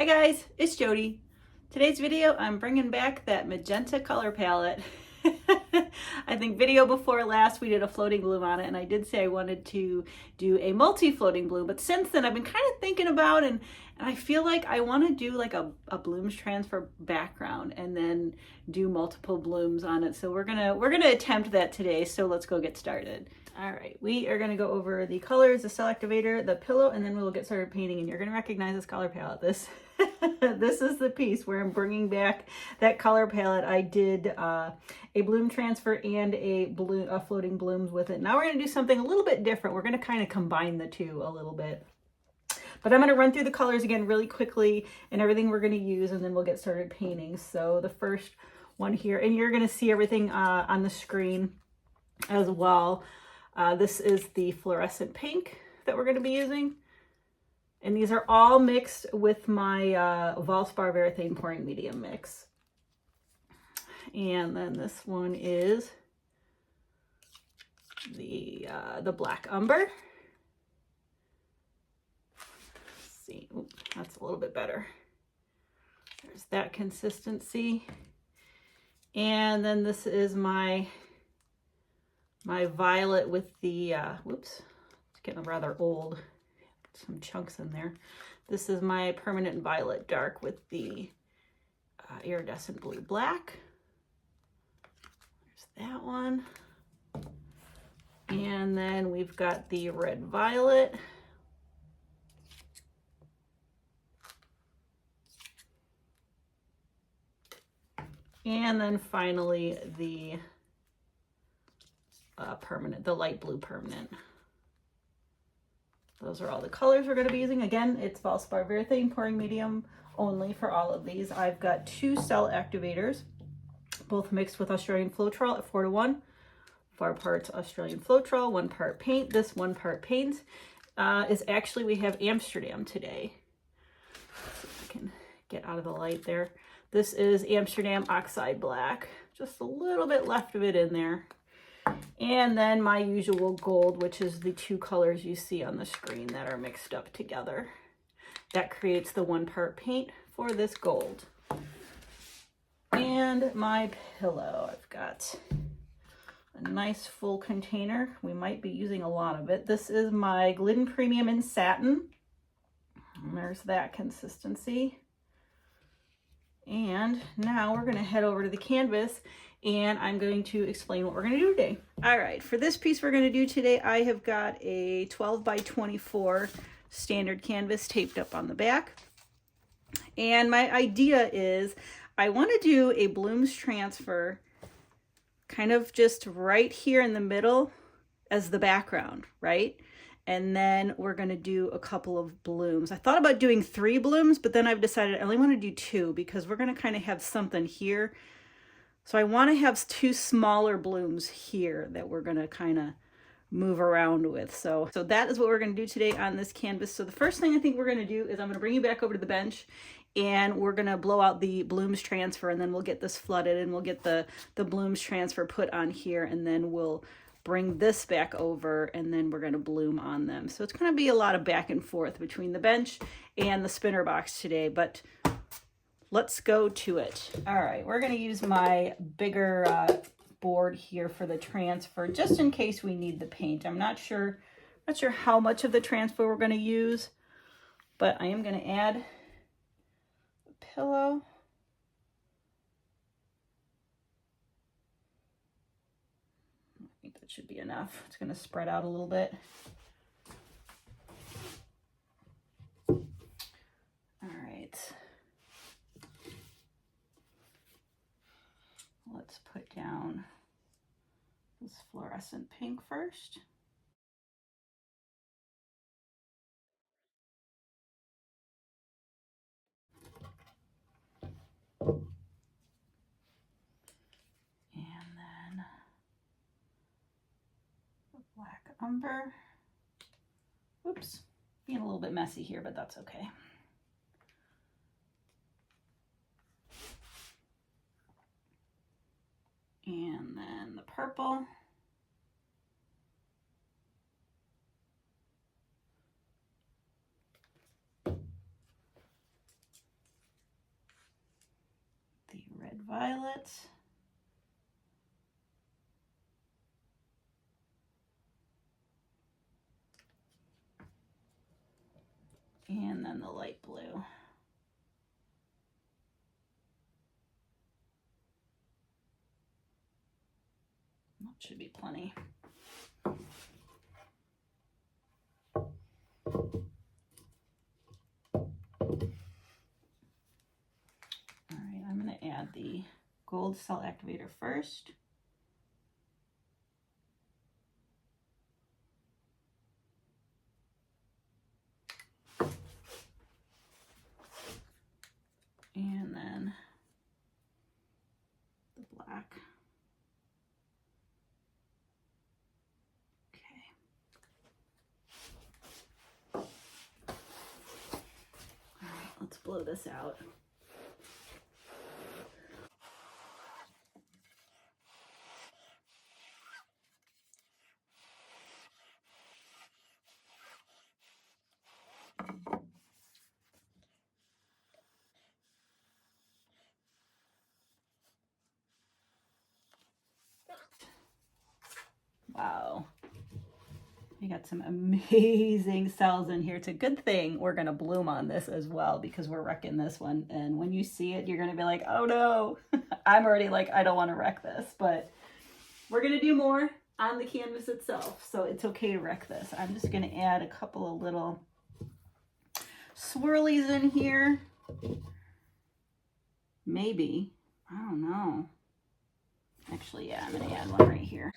Hi guys, it's Jody. Today's video, I'm bringing back that magenta color palette. I think video before last we did a floating bloom on it, and I did say I wanted to do a multi-floating bloom, but since then I've been kind of thinking about and I feel like I want to do like a blooms transfer background and then do multiple blooms on it. So we're gonna attempt that today. So let's go get started. All right, we are gonna go over the colors, the cell activator, the pillow, and then we'll get started painting. And you're gonna recognize this color palette. This this is the piece where I'm bringing back that color palette. I did a bloom transfer and a floating blooms with it. Now we're gonna do something a little bit different. We're gonna kind of combine the two a little bit. But I'm gonna run through the colors again really quickly and everything we're gonna use, and then we'll get started painting. So the first one here, and you're gonna see everything on the screen as well. This is the fluorescent pink that we're going to be using. And these are all mixed with my Valspar Varathane pouring medium mix. And then this one is the black umber. Let's see, ooh, that's a little bit better. There's that consistency. And then this is my violet with the, whoops, it's getting rather old. Some chunks in there. This is my permanent violet dark with the iridescent blue black. There's that one. And then we've got the red violet. And then finally the permanent, the light blue permanent. Those are all the colors we're going to be using. Again, it's Valspar Varathane pouring medium only for all of these. I've got 2 cell activators, both mixed with Australian Floetrol at 4:1. 4 parts Australian Floetrol, 1 part paint. This 1 part paint is actually, we have Amsterdam today. Let's see if I can get out of the light there. This is Amsterdam Oxide Black. Just a little bit left of it in there. And then my usual gold, which is the 2 colors you see on the screen that are mixed up together. That creates the 1 part paint for this gold. And my pillow, I've got a nice full container. We might be using a lot of it. This is my Glidden Premium in Satin. And there's that consistency. And now we're going to head over to the canvas and I'm going to explain what we're going to do today. All right, for this piece we're going to do today, I have got a 12 by 24 standard canvas taped up on the back. And my idea is I want to do a blooms transfer kind of just right here in the middle as the background, right? And then we're going to do a couple of blooms. I thought about doing 3 blooms, but then I've decided I only want to do 2 because we're going to kind of have something here. So I want to have 2 smaller blooms here that we're going to kind of move around with. So that is what we're going to do today on this canvas. So the first thing I think we're going to do is I'm going to bring you back over to the bench and we're going to blow out the blooms transfer, and then we'll get this flooded and we'll get the blooms transfer put on here, and then we'll bring this back over and then we're going to bloom on them. So it's going to be a lot of back and forth between the bench and the spinner box today, but let's go to it. All right, we're going to use my bigger board here for the transfer, just in case we need the paint. I'm not sure how much of the transfer we're going to use, but I am going to add the pillow. I think that should be enough. It's going to spread out a little bit. All right. Let's put down this fluorescent pink first. And then the black umber. Oops, being a little bit messy here, but that's okay. And then the purple. Red violet. And then the light blue. That should be plenty. All right, I'm going to add the gold cell activator first. And then the black. Okay. All right, let's blow this out. Wow. We got some amazing cells in here. It's a good thing we're going to bloom on this as well because we're wrecking this one. And when you see it, you're going to be like, oh no, I'm already like, I don't want to wreck this. But we're going to do more on the canvas itself. So it's okay to wreck this. I'm just going to add a couple of little swirlies in here. Maybe. I don't know. Actually, yeah, I'm going to add one right here.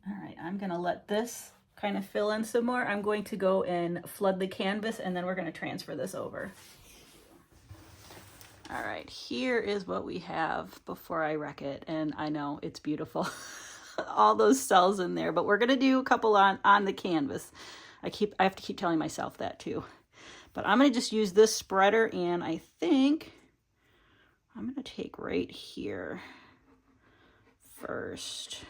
All right, I'm gonna let this kind of fill in some more. I'm going to go and flood the canvas and then we're gonna transfer this over. All right, here is what we have before I wreck it. And I know it's beautiful, all those cells in there, but we're gonna do a couple on the canvas. I have to keep telling myself that too. But I'm gonna just use this spreader and I think I'm gonna take right here first.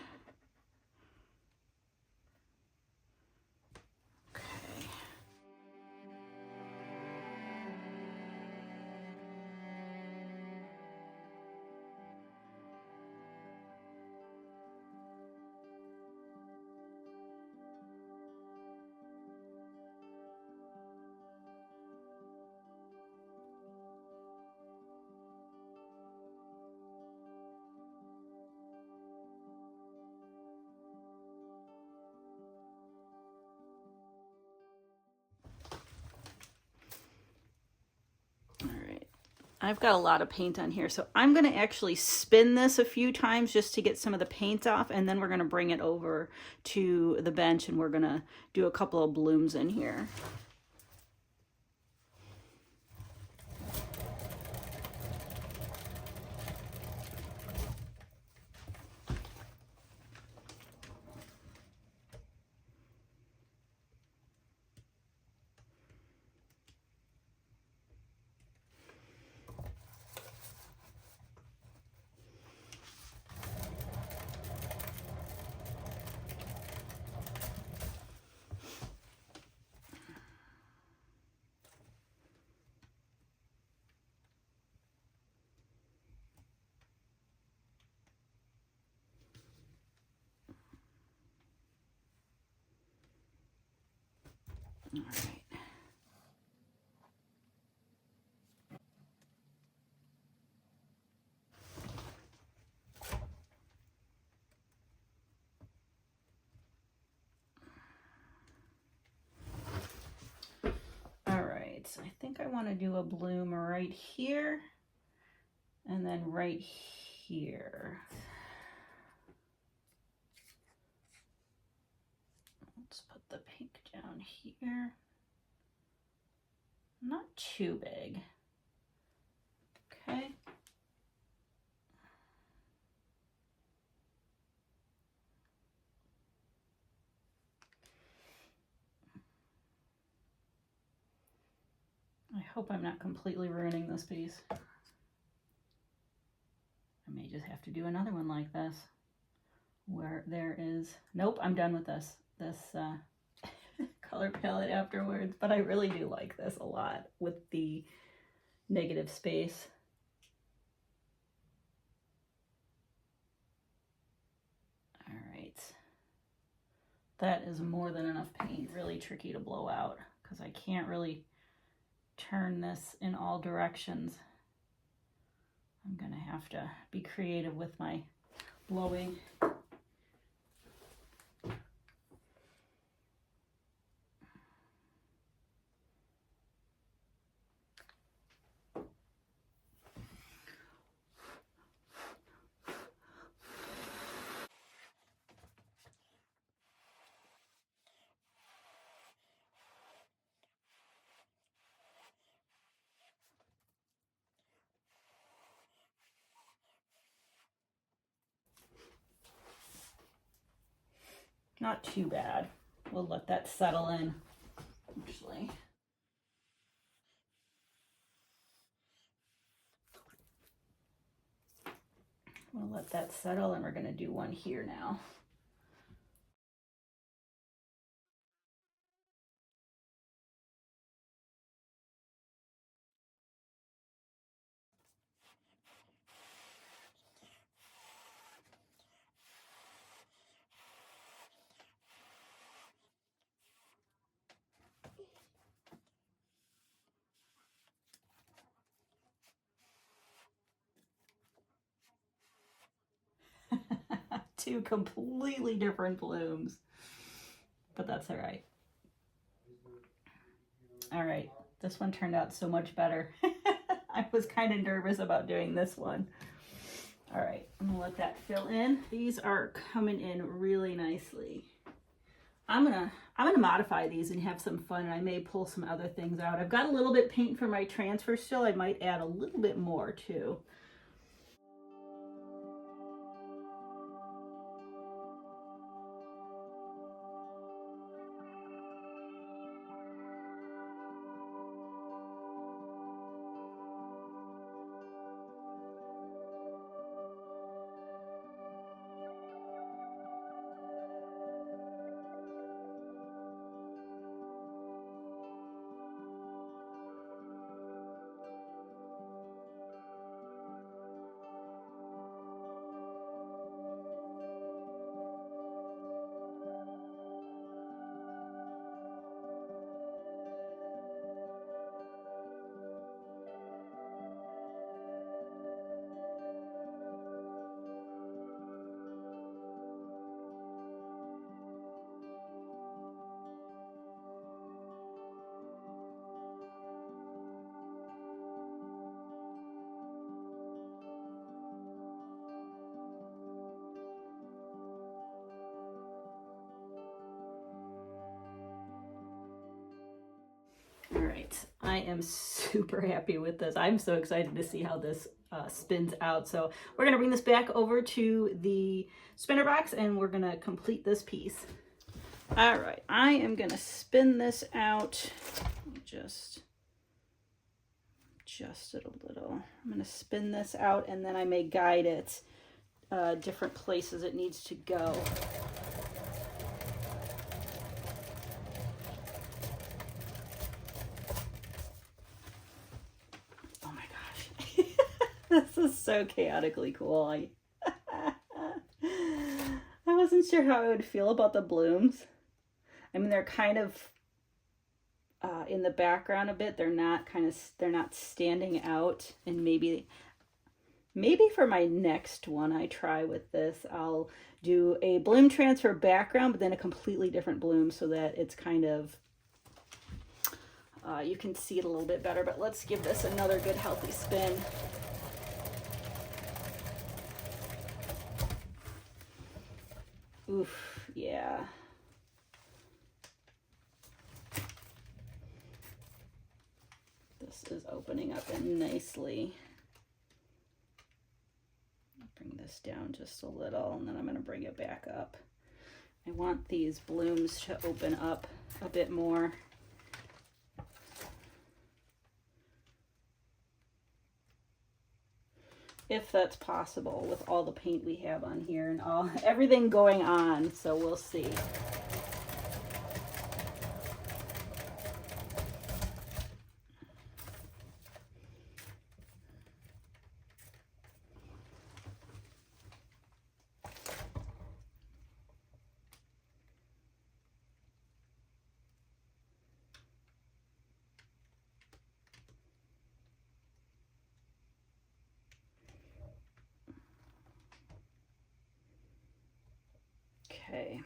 I've got a lot of paint on here, so I'm going to actually spin this a few times just to get some of the paint off, and then we're going to bring it over to the bench and we're going to do a couple of blooms in here. All right. All right, so I think I want to do a bloom right here and then right here. Let's put the pink down here. Not too big. Okay. I hope I'm not completely ruining this piece. I may just have to do another one like this where there is, nope, I'm done with this. color palette afterwards, but I really do like this a lot with the negative space. All right. That is more than enough paint. Really tricky to blow out because I can't really turn this in all directions. I'm gonna have to be creative with my blowing. Not too bad. We'll let that settle in, actually. We'll let that settle, and we're gonna do one here now. Two completely different blooms, but that's all right. All right, this one turned out so much better. I was kind of nervous about doing this one. All right, I'm gonna let that fill in. These are coming in really nicely. I'm gonna modify these and have some fun. I may pull some other things out. I've got a little bit paint for my transfer still. I might add a little bit more too. All right, I am super happy with this. I'm so excited to see how this spins out. So we're gonna bring this back over to the spinner box and we're gonna complete this piece. All right, I am gonna spin this out. Just adjust it a little. I'm gonna spin this out and then I may guide it different places it needs to go. This is so chaotically cool. I wasn't sure how I would feel about the blooms. I mean, they're kind of in the background a bit. They're not standing out. And maybe for my next one I try with this, I'll do a bloom transfer background, but then a completely different bloom so that it's kind of you can see it a little bit better. But let's give this another good healthy spin. Oof, yeah. This is opening up nicely. Bring this down just a little and then I'm going to bring it back up. I want these blooms to open up a bit more. If that's possible with all the paint we have on here and everything going on, so we'll see. Okay.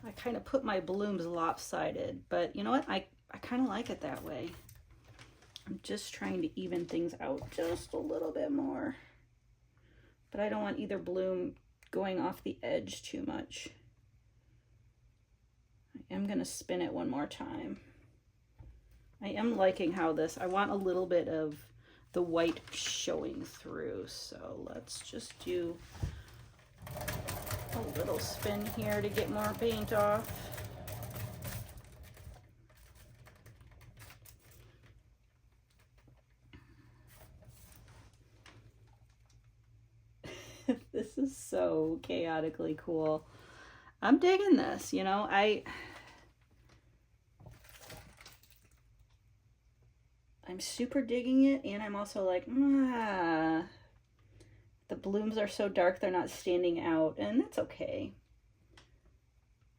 I kind of put my blooms lopsided, but you know what? I kind of like it that way. I'm just trying to even things out just a little bit more. But I don't want either bloom going off the edge too much. I am going to spin it one more time. I am liking how this, I want a little bit of the white showing through. So let's just do a little spin here to get more paint off. This is so chaotically cool. I'm digging this, you know. I'm super digging it, and I'm also like, the blooms are so dark they're not standing out, and that's okay.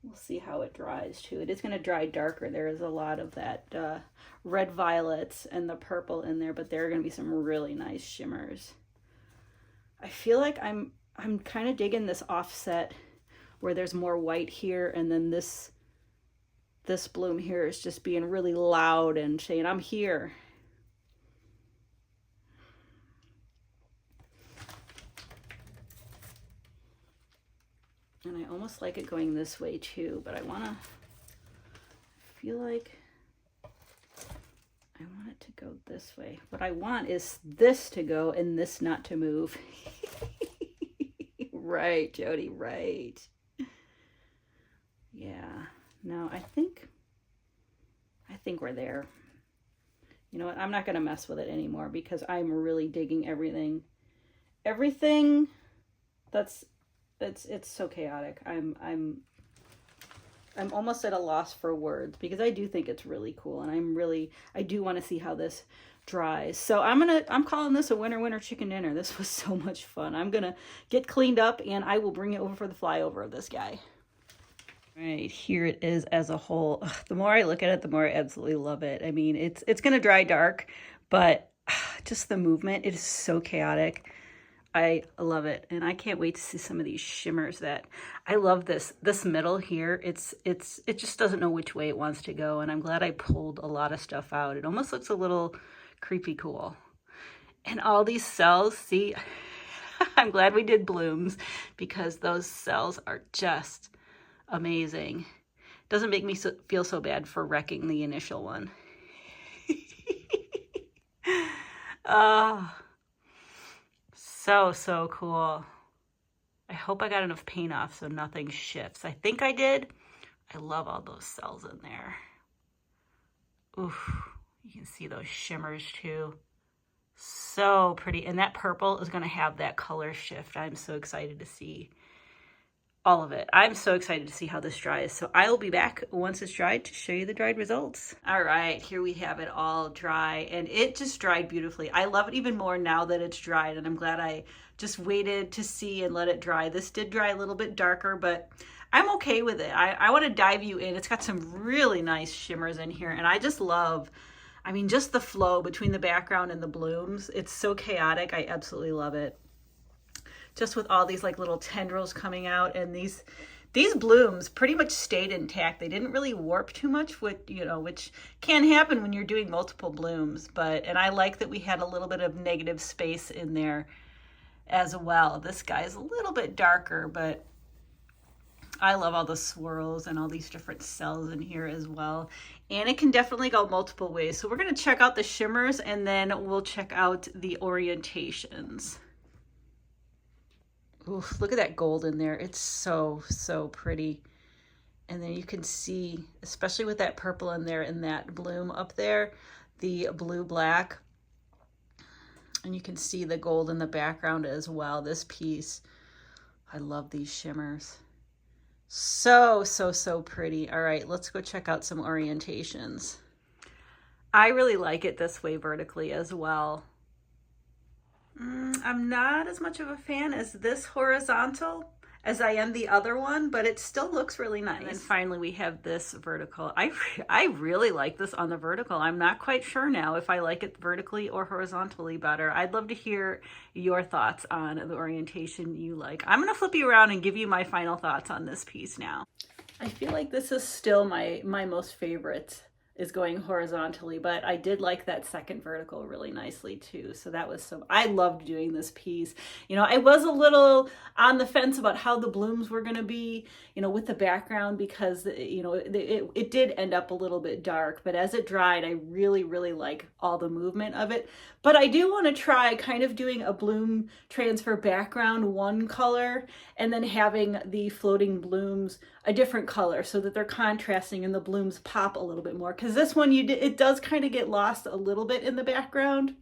We'll see how it dries too. It is going to dry darker. There is a lot of that red violets and the purple in there, but there are going to be some really nice shimmers. I feel like I'm kind of digging this offset where there's more white here, and then this bloom here is just being really loud and saying, I'm here. And I almost like it going this way too, but I feel like I want it to go this way. What I want is this to go and this not to move. Right, Jody, right. Yeah, no, I think we're there. You know what? I'm not going to mess with it anymore because I'm really digging everything. Everything it's so chaotic. I'm almost at a loss for words because I do think it's really cool, and I do want to see how this dries. So I'm calling this a winner chicken dinner. This was so much fun. I'm gonna get cleaned up and I will bring it over for the flyover of this guy. All right, here it is as a whole. Ugh, the more I look at it, the more I absolutely love it. I mean, it's gonna dry dark, but just the movement, it is so chaotic. I love it, and I can't wait to see some of these shimmers. That I love this middle here. It just doesn't know which way it wants to go, and I'm glad I pulled a lot of stuff out. It almost looks a little creepy cool. And all these cells, see, I'm glad we did blooms because those cells are just amazing. Doesn't make me feel so bad for wrecking the initial one. So cool. I hope I got enough paint off so nothing shifts. I think I did. I love all those cells in there. Oof, you can see those shimmers too. So pretty. And that purple is going to have that color shift. I'm so excited to see all of it. I'm so excited to see how this dries. So I will be back once it's dried to show you the dried results. All right, here we have it all dry, and it just dried beautifully. I love it even more now that it's dried, and I'm glad I just waited to see and let it dry. This did dry a little bit darker, but I'm okay with it. I want to dive you in. It's got some really nice shimmers in here, and I just love, I mean, just the flow between the background and the blooms. It's so chaotic. I absolutely love it. Just with all these like little tendrils coming out, and these blooms pretty much stayed intact. They didn't really warp too much, which can happen when you're doing multiple blooms. And I like that we had a little bit of negative space in there as well. This guy's a little bit darker, but I love all the swirls and all these different cells in here as well. And it can definitely go multiple ways. So we're going to check out the shimmers and then we'll check out the orientations. Ooh, look at that gold in there. It's so, so pretty. And then you can see, especially with that purple in there and that bloom up there, the blue-black. And you can see the gold in the background as well. This piece, I love these shimmers. So, so, so pretty. All right, let's go check out some orientations. I really like it this way vertically as well. I'm not as much of a fan as this horizontal as I am the other one, but it still looks really nice. And then finally we have this vertical. I really like this on the vertical. I'm not quite sure now if I like it vertically or horizontally better. I'd love to hear your thoughts on the orientation you like. I'm gonna flip you around and give you my final thoughts on this piece now. I feel like this is still my most favorite, is going horizontally, but I did like that second vertical really nicely too. So that was I loved doing this piece. You know, I was a little on the fence about how the blooms were going to be, you know, with the background, because, you know, it did end up a little bit dark, but as it dried, I really, really like all the movement of it. But I do want to try kind of doing a bloom transfer background one color and then having the floating blooms a different color so that they're contrasting and the blooms pop a little bit more. Because this one, it does kind of get lost a little bit in the background,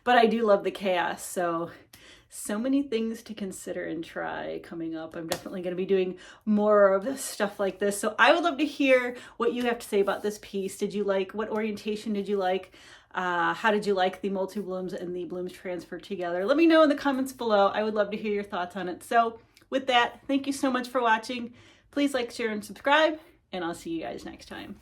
but I do love the chaos. So many things to consider and try coming up. I'm definitely going to be doing more of stuff like this. So I would love to hear what you have to say about this piece. Did you like, what orientation did you like? How did you like the multi-blooms and the blooms transferred together? Let me know in the comments below. I would love to hear your thoughts on it. So with that, thank you so much for watching. Please like, share, and subscribe, and I'll see you guys next time.